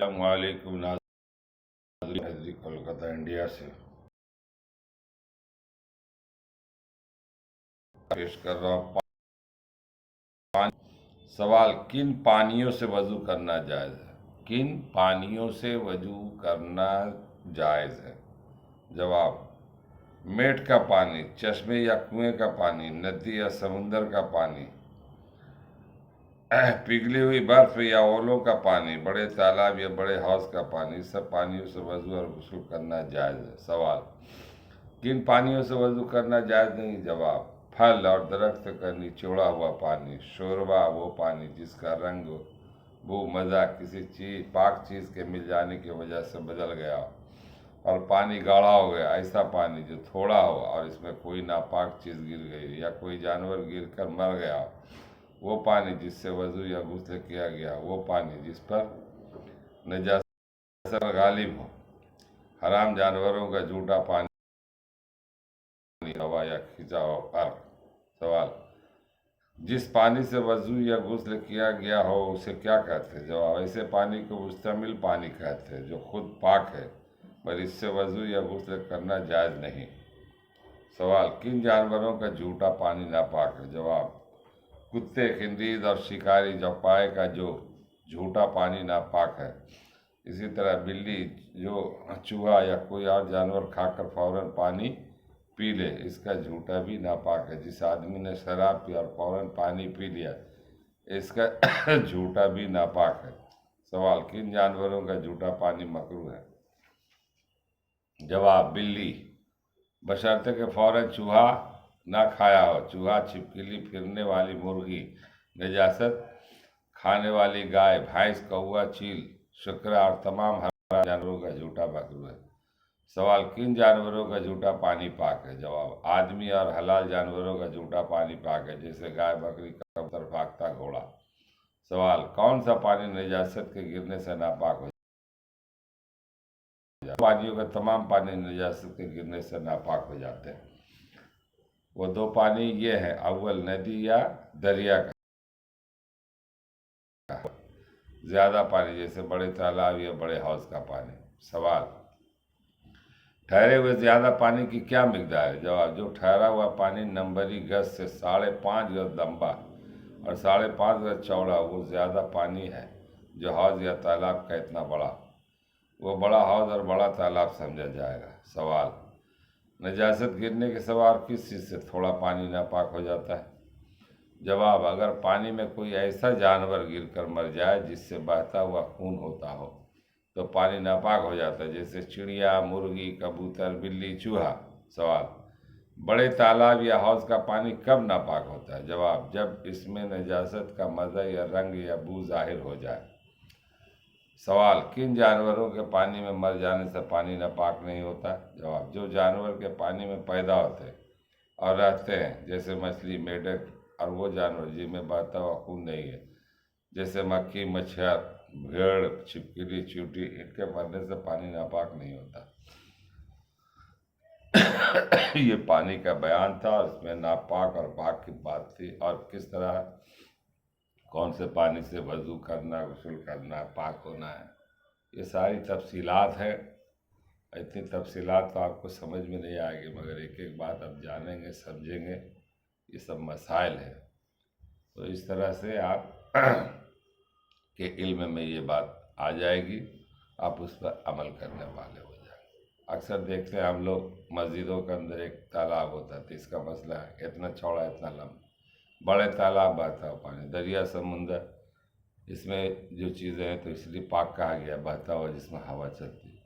السلام علیکم ناظرین، حضرت کولکتہ انڈیا سے پیش کر رہا ہوں سوال: کن پانیوں سے وضو کرنا جائز ہے؟ کن پانیوں سے وضو کرنا جائز ہے؟ جواب: میٹ کا پانی، چشمے یا کنویں کا پانی، ندی یا سمندر کا پانی، پگھلی ہوئی برف یا اولوں کا پانی، بڑے تالاب یا بڑے حوض کا پانی، اس سب پانیوں سے وضو اور غسل کرنا جائز ہے۔ سوال: کن پانیوں سے وضو کرنا جائز نہیں؟ جواب: پھل اور درخت کا نچوڑا ہوا پانی، شوربا وہ پانی جس کا رنگ، بو، مزہ کسی پاک چیز کے مل جانے کی وجہ سے بدل گیا ہو اور پانی گاڑھا ہو گیا، ایسا پانی جو تھوڑا ہو اور اس میں کوئی ناپاک چیز گر گئی یا کوئی جانور گر کر مر گیا ہو، وہ پانی جس سے وضو یا غسل کیا گیا، وہ پانی جس پر نجاست غالب ہو، حرام جانوروں کا جھوٹا پانی، ہوا یا کھینچا ہوا عرق۔ سوال: جس پانی سے وضو یا غسل کیا گیا ہو اسے کیا کہتے ہیں؟ جواب: ایسے پانی کو مستعمل پانی کہتے ہیں جو خود پاک ہے، پر اس سے وضو یا غسل کرنا جائز نہیں۔ سوال: کن جانوروں کا جھوٹا پانی ناپاک ہے؟ جواب: کتے، خنزیر اور شکاری چوپائے کا جو جھوٹا پانی ناپاک ہے۔ اسی طرح بلی جو چوہا یا کوئی اور جانور کھا کر فوراً پانی پی لے، اس کا جھوٹا بھی ناپاک ہے۔ جس آدمی نے شراب پی اور فوراً پانی پی لیا، اس کا جھوٹا بھی ناپاک ہے۔ سوال: کن جانوروں کا جھوٹا پانی مکروہ ہے؟ جواب: بلی، بشرطے کہ فوراً چوہا نہ کھایا ہو۔ چوہا، چھپکلی، پھرنے والی مرغی، نجاست کھانے والی گائے، بھینس، کوا، چیل، شکرا اور تمام حرام جانوروں کا جھوٹا مکروہ ہے۔ سوال: کن جانوروں کا جھوٹا پانی پاک ہے؟ جواب: آدمی اور حلال جانوروں کا جھوٹا پانی پاک ہے، جیسے گائے، بکری، کبوتر، بھاگتا گھوڑا۔ سوال: کون سا پانی نجاست کے گرنے سے ناپاک ہو جاتا ہے؟ پانیوں کا تمام پانی نجاست کے گرنے سے ناپاک ہو جاتے ہیں۔ وہ دو پانی یہ ہیں: اول ندی یا دریا کا زیادہ پانی، جیسے بڑے تالاب یا بڑے حوض کا پانی۔ سوال: ٹھہرے ہوئے زیادہ پانی کی کیا مقدار ہے؟ جواب: جو ٹھہرا ہوا پانی نمبری گز سے 5.5 گز لمبا اور 5.5 گز چوڑا، وہ زیادہ پانی ہے۔ جو حوض یا تالاب کا اتنا بڑا، وہ بڑا حوض اور بڑا تالاب سمجھا جائے گا۔ سوال: نجاست گرنے کے سوا کس چیز سے تھوڑا پانی ناپاک ہو جاتا ہے؟ جواب: اگر پانی میں کوئی ایسا جانور گر کر مر جائے جس سے بہتا ہوا خون ہوتا ہو تو پانی ناپاک ہو جاتا ہے، جیسے چڑیا، مرغی، کبوتر، بلی، چوہا۔ سوال: بڑے تالاب یا حوض کا پانی کب ناپاک ہوتا ہے؟ جواب: جب اس میں نجاست کا مزہ یا رنگ یا بو ظاہر ہو جائے۔ سوال: کن جانوروں کے پانی میں مر جانے سے پانی ناپاک نہیں ہوتا؟ جواب: جو جانور کے پانی میں پیدا ہوتے اور رہتے ہیں، جیسے مچھلی، میڈک، اور وہ جانور جن میں بہتا ہوا خون نہیں ہے، جیسے مکھی، مچھر، بھیڑ، چھپکلی، چیونٹی، ان کے مرنے سے پانی ناپاک نہیں ہوتا۔ یہ پانی کا بیان تھا اور اس میں ناپاک اور پاک کی بات تھی، اور کس طرح کون سے پانی سے وضو کرنا، غسل کرنا، پاک ہونا ہے، یہ ساری تفصیلات ہیں۔ اتنی تفصیلات تو آپ کو سمجھ میں نہیں آئے گی، مگر ایک ایک بات آپ جانیں گے، سمجھیں گے، یہ سب مسائل ہیں۔ تو اس طرح سے آپ کے علم میں یہ بات آ جائے گی، آپ اس پر عمل کرنے والے ہو جائیں گے۔ اکثر دیکھتے ہیں ہم لوگ مسجدوں کے اندر ایک تالاب ہوتا ہے، تو اس کا مسئلہ ہے اتنا چوڑا، اتنا لمبا، بڑے تالاب بہتا ہوا پانی، دریا، سمندر، اس میں جو چیزیں ہیں تو اس لیے پاک کہا گیا، بہتا ہوا جس میں ہوا چلتی ہے۔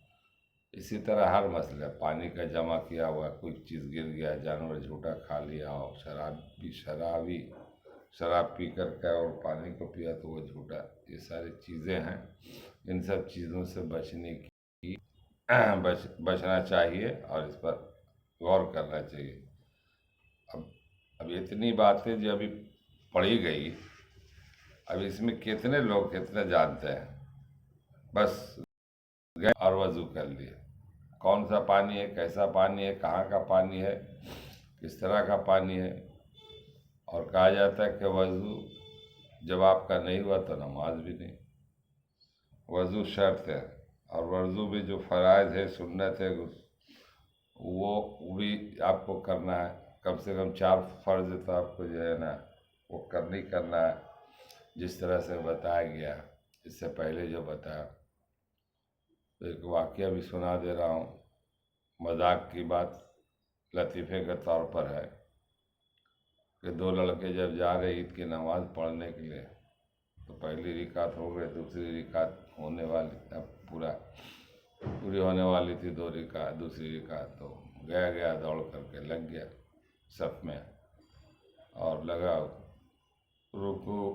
اسی طرح ہر مسئلہ، پانی کا جمع کیا ہوا کوئی چیز گر گیا، جانور جھوٹا کھا لیا ہو، شراب پی کر کے اور پانی کو پیا تو وہ جھوٹا، یہ ساری چیزیں ہیں۔ ان سب چیزوں سے بچنا چاہیے اور اس پر غور کرنا چاہیے۔ اب اتنی باتیں جو ابھی پڑھی گئی، اب اس میں کتنے لوگ کتنے جانتے ہیں؟ بس گئے اور وضو کر لیے۔ کون سا پانی ہے، کیسا پانی ہے، کہاں کا پانی ہے، کس طرح کا پانی ہے، اور کہا جاتا ہے کہ وضو جب آپ کا نہیں ہوا تو نماز بھی نہیں۔ وضو شرط ہے، اور وضو بھی جو فرائض ہے سنت ہے وہ بھی آپ کو کرنا ہے، کم سے کم 4 فرض تو آپ کو جو ہے نا وہ کرنا ہے، جس طرح سے بتایا گیا اس سے پہلے جو بتایا۔ ایک واقعہ بھی سنا دے رہا ہوں، مذاق کی بات لطیفے کے طور پر ہے کہ 2 لڑکے جب جا رہے عید کی نماز پڑھنے کے لیے، تو پہلی رکعت ہو گئی، دوسری رکعت ہونے والی، اب پوری ہونے والی تھی 2 رکعت، دوسری رکعت، تو گیا دوڑ کر کے لگ گیا صف میں، اور لگا رکوع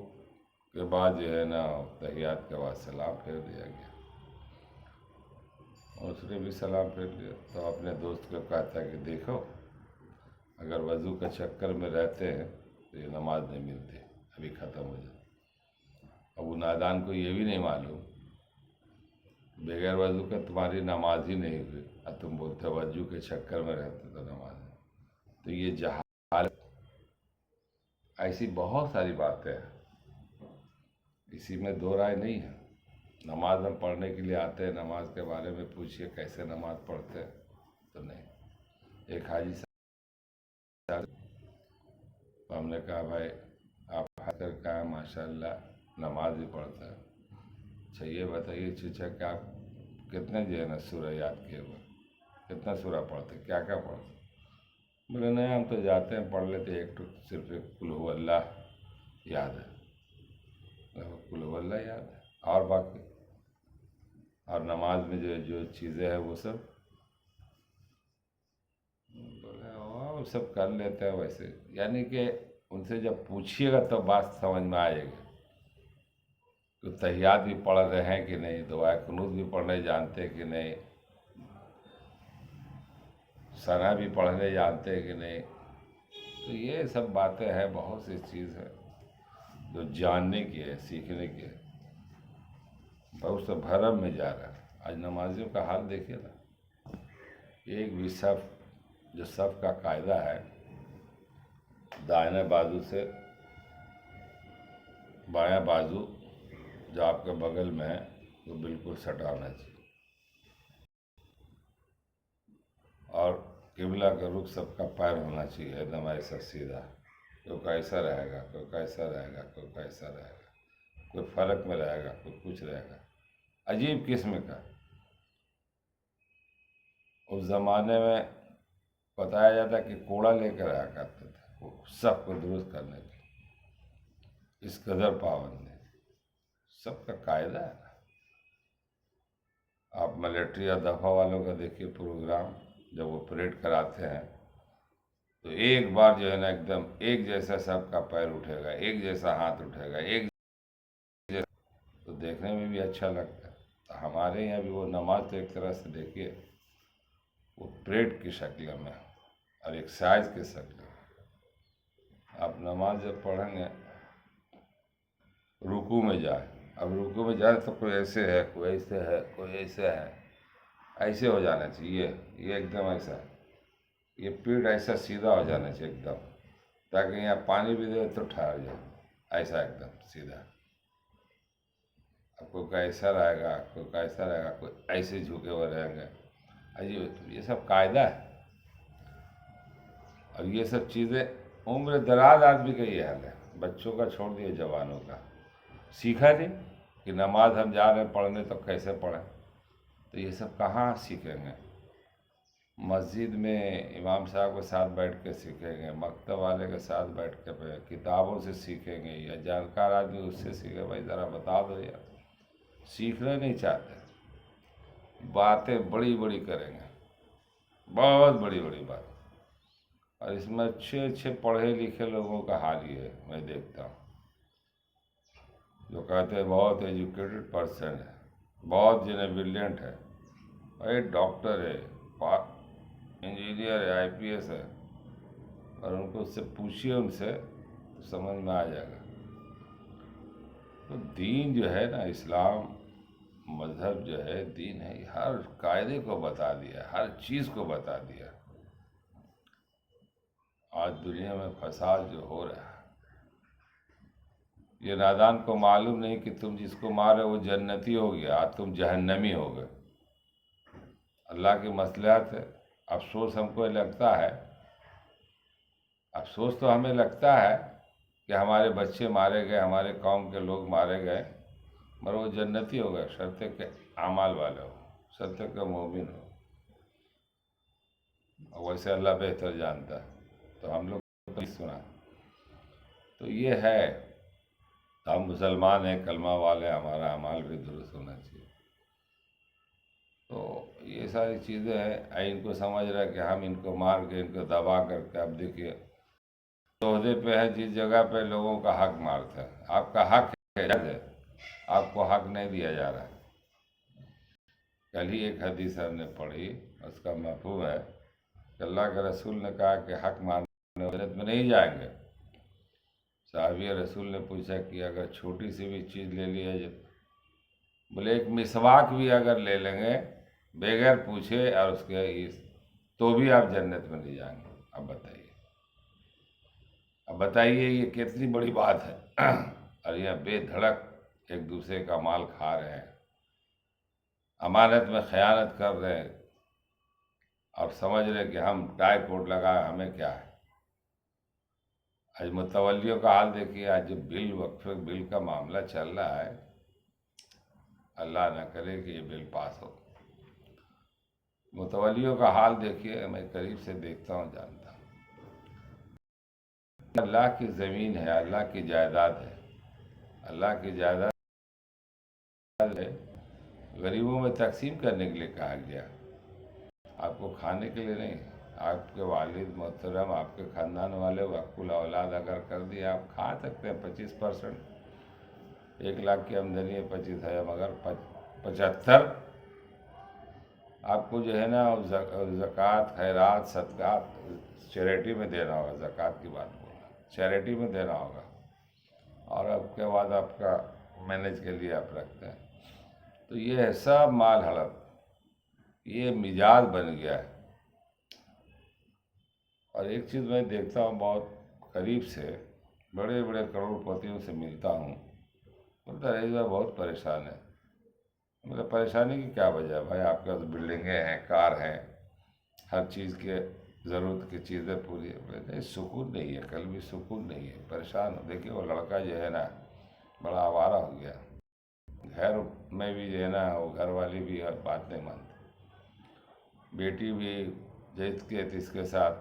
کے بعد جو ہے نا تحیات کے بعد سلام پھیر دیا گیا، اور اس نے بھی سلام پھیر لیا، تو اپنے دوست کو کہتا ہے کہ دیکھو اگر وضو کا چکر میں رہتے ہیں تو یہ نماز نہیں ملتی، ابھی ختم ہو جائے۔ اب وہ نادان کو یہ بھی نہیں معلوم، بغیر وضو کا تمہاری نماز ہی نہیں ہوئی، اور تم بولتے وضو کے چکر میں رہتے تو نماز نہیں۔ تو یہ جہالت، ایسی بہت ساری باتیں ہیں، اسی میں دو رائے نہیں ہے۔ نماز ہم پڑھنے کے لیے آتے ہیں، نماز کے بارے میں پوچھیے کیسے نماز پڑھتے ہیں، تو نہیں۔ ایک حاجی صاحب، تو ہم نے کہا بھائی آپ حاضر کا ہے ماشاء اللہ نماز بھی پڑھتا ہے، اچھا یہ بتائیے چچا کہ آپ کتنے جو ہے نا سورہ یاد کیے ہوئے، کتنا سورہ پڑھتے، کیا پڑھتے؟ بولے نہیں ہم تو جاتے ہیں پڑھ لیتے، صرف ایک قل هو اللہ یاد ہے۔ قل هو اللہ یاد ہے، اور باقی اور نماز میں جو چیزیں ہیں وہ سب؟ بولے وہ سب کر لیتے ہیں ویسے، یعنی کہ ان سے جب پوچھیے گا تو بات سمجھ میں آئے گی کہ تحیات بھی پڑھ رہے ہیں کہ نہیں، دعائے قنوت بھی پڑھنے جانتے کہ نہیں، ثنا بھی پڑھنے جانتے کہ نہیں۔ تو یہ سب باتیں ہیں، بہت سی چیز ہے جو جاننے کی ہے، سیکھنے کی ہے۔ بہت سے بھرم میں جا رہا ہے۔ آج نمازیوں کا حال دیکھیے نا، ایک بھی صف، جو صف کا قاعدہ ہے دائیں بازو سے بایاں بازو جو آپ کے بغل میں ہے وہ بالکل سٹا ہونا چاہیے، اور قبلہ کا رخ سب کا پیر ہونا چاہیے ایک دم ایسا سیدھا، کوئی کیسا رہے گا، کوئی کیسا رہے گا، کوئی کیسا رہے گا، کوئی فرق میں رہے گا، کوئی کچھ رہے گا، عجیب قسم کا۔ اس زمانے میں بتایا جاتا کہ کوڑا لے کر آیا کرتے تھے وہ سب کو درست کرنے کے لیے، اس قدر پابند ہے، سب کا قاعدہ ہے نا۔ آپ ملٹری یا دفاع والوں کا دیکھیے پروگرام، جب وہ پریڈ کراتے ہیں تو ایک بار جو ہے نا ایک دم ایک جیسا سب کا پیر اٹھے گا، ایک جیسا ہاتھ اٹھے گا، ایک جیسا، تو دیکھنے میں بھی اچھا لگتا ہے۔ تو ہمارے یہاں بھی وہ نماز تو ایک طرح سے دیکھیے وہ پریڈ کی شکل میں اور ایکسرسائز کی شکل میں۔ آپ نماز جب پڑھیں گے رکوع میں جائیں، اب رکوع میں جائیں تو کوئی ایسے ہے، کوئی ایسے ہے، کوئی ایسے ہے، ایسے ہو جانا چاہیے، یہ ایک دم ایسا ہے، یہ پیٹھ ایسا سیدھا ہو جانا چاہیے ایک دم، تاکہ یہاں پانی بھی دے تو ٹھہر جائے، ایسا ایک دم سیدھا۔ اب کوئی کیسا رہے گا، کوئی کیسا رہے گا، کوئی ایسے جھکے ہوئے رہیں گے، عجیب، یہ سب قاعدہ ہے۔ اور یہ سب چیزیں عمر دراز آدمی کا یہ حال ہے، بچوں کا چھوڑ دیے جوانوں کا، سیکھا نہیں کہ نماز ہم جا رہے ہیں پڑھنے تو کیسے پڑھیں، تو یہ سب کہاں سیکھیں گے؟ مسجد میں امام صاحب کے ساتھ بیٹھ کے سیکھیں گے، مکتب والے کے ساتھ بیٹھ کے کتابوں سے سیکھیں گے، یا جانکار آدمی اس سے سیکھے، بھائی ذرا بتا دو یار، سیکھنا نہیں چاہتے، باتیں بڑی بڑی کریں گے، بہت بڑی بڑی بات، اور اس میں اچھے اچھے پڑھے لکھے لوگوں کا حال یہ ہے، میں دیکھتا ہوں جو کہتے ہیں بہت ایجوکیٹڈ پرسن ہے، بہت جنہیں بریلینٹ ہے، بھائی ڈاکٹر ہے، انجینئر ہے، آئی پی ایس ہے، اور ان کو اس سے پوچھیے ان سے تو سمجھ میں آ جائے گا۔ تو دین جو ہے نا، اسلام مذہب جو ہے، دین ہے، ہر قاعدے کو بتا دیا، ہر چیز کو بتا دیا۔ آج دنیا میں فساد جو ہو رہا ہے، یہ نادان کو معلوم نہیں کہ تم جس کو مارے وہ جنتی ہو گیا، آج تم جہنمی ہو گئے۔ اللہ کی مصلحت ہے۔ افسوس ہم کو لگتا ہے، افسوس تو ہمیں لگتا ہے کہ ہمارے بچے مارے گئے، ہمارے قوم کے لوگ مارے گئے، مگر وہ جنتی ہو گئے، شرط کہ اعمال والے ہو، شرط کہ مومن ہو۔ اور ویسے اللہ بہتر جانتا ہے، تو ہم لوگ نہیں سنا۔ تو یہ ہے، ہم مسلمان ہیں، کلمہ والے، ہمارا اعمال بھی درست ہونا چاہیے۔ تو یہ ساری چیزیں ہیں، ان کو سمجھ رہا ہے کہ ہم ان کو مار کے، ان کو دبا کر کے، اب دیکھیے عہدے پہ ہے، جس جگہ پہ لوگوں کا حق مارتا ہے، آپ کا حق ہے، آپ کو حق نہیں دیا جا رہا ہے۔ کل ہی ایک حدیث ہم نے پڑھی، اس کا مفہوم ہے کہ اللہ کے رسول نے کہا کہ حق مارنے جنت میں نہیں جائیں گے۔ صحابی رسول نے پوچھا کہ اگر چھوٹی سی بھی چیز لے لی ہے، بولے ایک مسواک بھی اگر لے لیں گے بغیر پوچھے اور اس کے تو بھی آپ جنت میں نہیں جائیں گے۔ اب بتائیے یہ کتنی بڑی بات ہے۔ اور یہ بے دھڑک ایک دوسرے کا مال کھا رہے ہیں، امانت میں خیانت کر رہے ہیں، اور سمجھ رہے کہ ہم ٹائی کوٹ لگائے، ہمیں کیا ہے۔ آج متولیوں کا حال دیکھیے، آج جو وقف بل کا معاملہ چل رہا ہے، اللہ نہ کرے کہ یہ بل پاس ہو۔ متولیوں کا حال دیکھیے، میں قریب سے دیکھتا ہوں، جانتا ہوں۔ اللہ کی زمین ہے، اللہ کی جائیداد ہے، اللہ کی جائیداد ہے، غریبوں میں تقسیم کرنے کے لیے کہا گیا، آپ کو کھانے کے لیے نہیں۔ آپ کے والد محترم، آپ کے خاندان والے وقف اولاد اگر کر دیا، آپ کھا سکتے ہیں 25%۔ 1 لاکھ کی آمدنی ہے، 25,000، مگر 75 آپ کو جو ہے نا زکوٰۃ، خیرات، صدقات، چیریٹی میں دینا ہوگا۔ زکوٰۃ کی بات بول رہا ہوں، چیریٹی میں دینا ہوگا، اور اب کے بعد آپ کا مینیج کے لیے آپ رکھتے ہیں۔ تو یہ ہے سب مال حلال، یہ مزاج بن گیا ہے۔ اور ایک چیز میں دیکھتا ہوں بہت قریب سے، بڑے بڑے کروڑ پتیوں سے ملتا ہوں، بولتا رئیس بھائی بہت پریشان ہے۔ مطلب پریشانی کی کیا وجہ ہے بھائی؟ آپ کے پاس بلڈنگیں ہیں، کار ہیں، ہر چیز کے ضرورت کی چیزیں پوری ہے۔ نہیں، سکون نہیں ہے، کل بھی سکون نہیں ہے، پریشان ہو۔ دیکھیے وہ لڑکا جو ہے نا بڑا آوارہ ہو گیا، گھر میں بھی جو ہے نا وہ گھر والی بھی بات نہیں مانتی، بیٹی بھی جیت کے اس کے ساتھ۔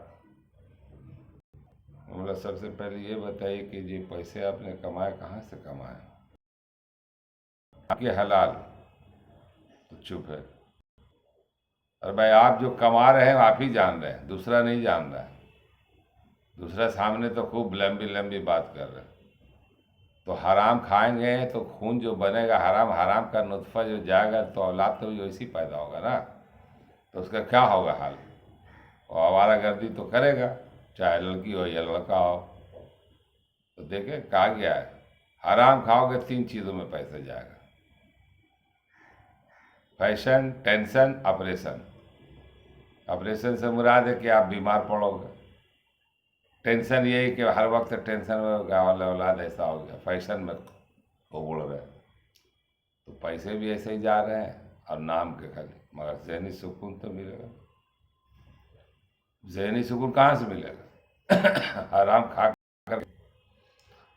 مطلب سب سے پہلے یہ بتائیے کہ جی پیسے آپ نے کمائے کہاں سے کمائے؟ آپ کے حلال تو چپ ہے۔ اور بھائی آپ جو کما رہے ہیں آپ ہی جان رہے ہیں، دوسرا نہیں جان رہا ہے۔ دوسرا سامنے تو خوب لمبی لمبی بات کر رہے ہیں۔ تو حرام کھائیں گے تو خون جو بنے گا حرام، حرام کا نطفہ جو جائے گا تو اولاد تو ویسی پیدا ہوگا نا، تو اس کا کیا ہوگا حال؟ وہ آوارہ گردی تو کرے گا، چاہے لڑکی ہو یا لڑکا ہو۔ تو دیکھیں کہا گیا ہے حرام کھاؤ گے 3 چیزوں میں پیسہ جائے گا: فیشن، ٹینشن، آپریشن۔ آپریشن سے مراد ہے کہ آپ بیمار پڑو گے، ٹینشن یہی کہ ہر وقت ٹینشن میں ہوگا، اولاد ایسا ہو گیا، فیشن میں اگڑ رہے، تو پیسے بھی ایسے ہی جا رہے ہیں اور نام کے خالی، مگر ذہنی سکون تو ملے گا؟ ذہنی سکون کہاں سے ملے گا؟ حرام کھا کر،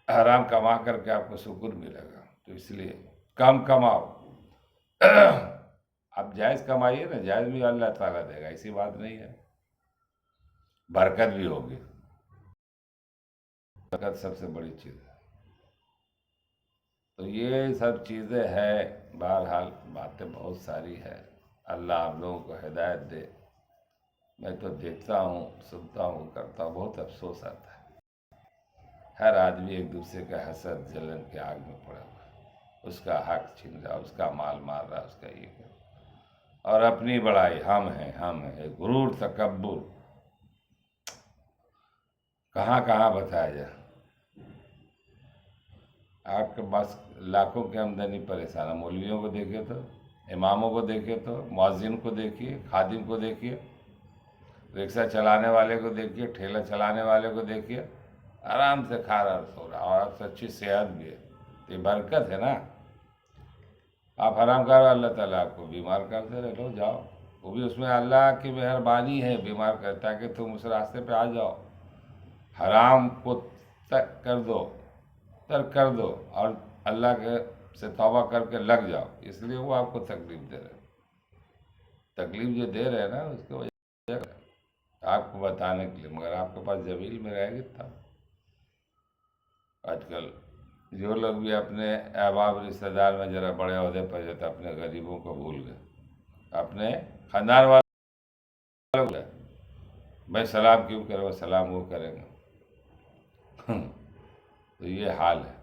حرام کما کر کے آپ کو سکون ملے گا؟ تو اس لیے کم کماؤ، آپ جائز کمائیے نا، جائز بھی اللہ تعالیٰ دے گا، ایسی بات نہیں ہے، برکت بھی ہوگی۔ برکت سب سے بڑی چیز ہے۔ تو یہ سب چیزیں ہیں، بہرحال باتیں بہت ساری ہے، اللہ آپ لوگوں کو ہدایت دے۔ میں تو دیکھتا ہوں، سنتا ہوں، کرتا ہوں، بہت افسوس آتا ہے۔ ہر آدمی ایک دوسرے کا حسد، جلن کے آگ میں پڑا ہوا ہے، اس کا حق چھین رہا، اس کا مال مار رہا، اس کا یہ کر، اور اپنی بڑائی، ہم ہیں، غرور، تکبر، کہاں کہاں بتایا جائے۔ آپ کے پاس لاکھوں کی آمدنی، پریشان ہے۔ مولویوں کو دیکھیے تو، اماموں کو دیکھیے تو، مؤذن کو دیکھیے، خادم کو دیکھیے، رکشہ چلانے والے کو دیکھیے، ٹھیلا چلانے والے کو دیکھیے، آرام سے کھا رہا سو رہا، اور آپ سے اچھی صحت بھی ہے، یہ برکت ہے نا. آپ حرام کھا رہے ہو، اللہ تعالیٰ آپ کو بیمار کرتے رہے، لو جاؤ. وہ بھی اس میں اللہ کی مہربانی ہے بیمار کرتا ہے کہ تم اس راستے پہ آ جاؤ، حرام کو ترک کر دو اور اللہ کے سے توبہ کر کے لگ جاؤ. اس لیے وہ آپ کو تکلیف دے رہے. تکلیف جو دے رہے ہیں نا اس کی وجہ آپ کو بتانے کے لیے، مگر آپ کے پاس جمیل میں رہے گی تب. آج کل جو لوگ بھی اپنے احباب رشتہ دار میں ذرا بڑے عہدے پر جاتے اپنے غریبوں کو بھول گئے، اپنے خاندان والوں کو. میں سلام کیوں کرے، وہ سلام وہ کریں گے. تو یہ حال ہے.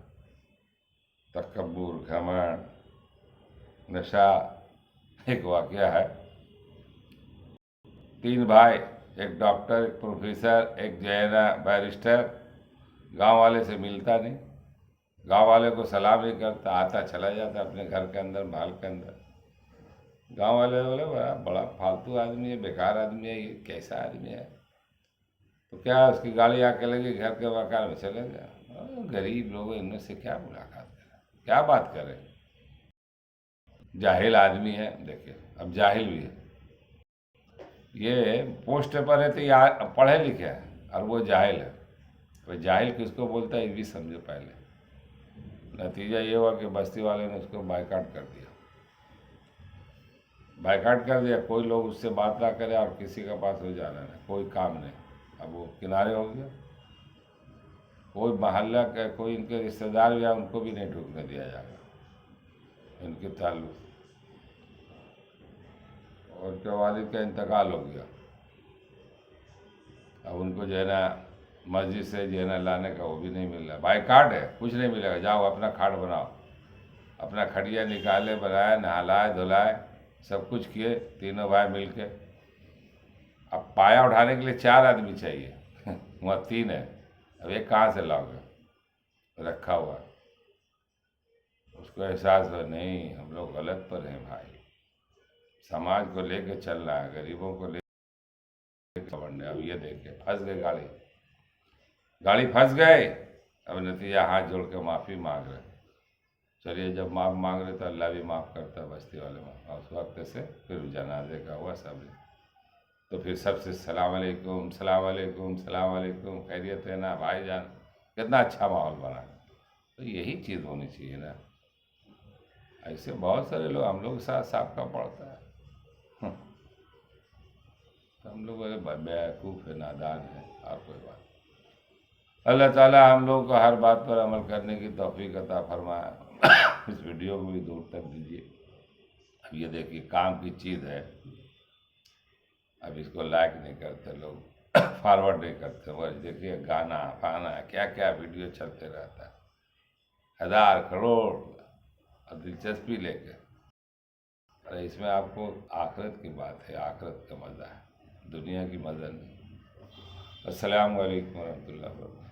تکبر، گھمنڈ، نشہ. ایک واقعہ ہے، 3 بھائی، ایک ڈاکٹر، ایک پروفیسر، ایک جو ہے نا بیرسٹر. گاؤں والے سے ملتا نہیں، گاؤں والے کو سلام نہیں کرتا، آتا چلا جاتا اپنے گھر کے اندر، محل کے اندر. گاؤں والے بولے بڑا فالتو آدمی ہے، بیکار آدمی ہے، یہ کیسا آدمی ہے. تو کیا اس کی گاڑی آ کے لگی، گھر کے مکان میں چلے گیا. غریب لوگ ان میں سے کیا ملاقات کریں، کیا بات کریں. جاہل آدمی ہے. دیکھیں اب جاہل بھی ہے، یہ پوسٹ پر ہے تو یہ پڑھے لکھے ہیں اور وہ جاہل ہے. وہ جاہل کس کو بولتا ہے یہ بھی سمجھو پہلے. نتیجہ یہ ہوا کہ بستی والے نے اس کو بائیکاٹ کر دیا. بائیکاٹ کر دیا، کوئی لوگ اس سے بات نہ کرے اور کسی کے پاس ہو جانا نہیں، کوئی کام نہیں. اب وہ کنارے ہو گیا. کوئی محلہ کا کوئی ان کے رشتہ دار یا ان کو بھی نہیں ڈھکنے دیا جائے گا ان کے تعلق. اور ان کے والد کا انتقال ہو گیا. اب ان کو جو ہے نا مسجد سے جو ہے نا لانے کا وہ بھی نہیں مل رہا. بائیکاٹ ہے، کچھ نہیں ملے گا. جاؤ اپنا کھاٹ بناؤ. اپنا کھڑیا نکالے، بنائے، نہلائے دھلائے، سب کچھ کیے تینوں بھائی مل کے. اب پایا اٹھانے کے لیے 4 آدمی چاہیے، وہاں 3 ہے. اب ایک کہاں سے لاؤ گے، رکھا ہوا. اس کو احساس ہوا نہیں ہم لوگ غلط پر ہیں بھائی، سماج کو لے کے چلنا ہے، غریبوں کو لے کے بڑھنا ہے. اب یہ دیکھے پھنس گئے، گاڑی پھنس گئے. اب نتیجہ ہاتھ جوڑ کے معافی مانگ رہے. چلیے جب معاف مانگ رہے تو اللہ بھی معاف کرتا ہے، بستی والے معاف. اور اس وقت سے پھر جنازے کا ہوا سب. تو پھر سب سے السلام علیکم، السلام علیکم، السلام علیکم، خیریت ہے نا بھائی جان. کتنا اچھا ماحول بنا. تو یہی چیز ہونی چاہیے نا. ایسے بہت سارے لوگ ہم لوگ کے ساتھ صاحب کا پڑتا ہے. ہم لوگ بیوقوف ہے، نادان ہے، اور کوئی بات. اللہ تعالیٰ ہم لوگوں کو ہر بات پر عمل کرنے کی توفیق عطا فرمائے. اس ویڈیو کو بھی دور تک دیجیے. اب یہ دیکھیے کام کی چیز ہے، اب اس کو لائک نہیں کرتے لوگ، فارورڈ نہیں کرتے. وہ دیکھیے گانا فانا کیا کیا ویڈیو چلتے رہتا ہے، 1000 کروڑ، اور دلچسپی لے کے. ارے اس میں آپ کو آخرت کی بات ہے، آخرت کا مزہ ہے، دنیا کی مزہ نہیں. السلام علیکم ورحمۃ اللہ وبرکاتہ.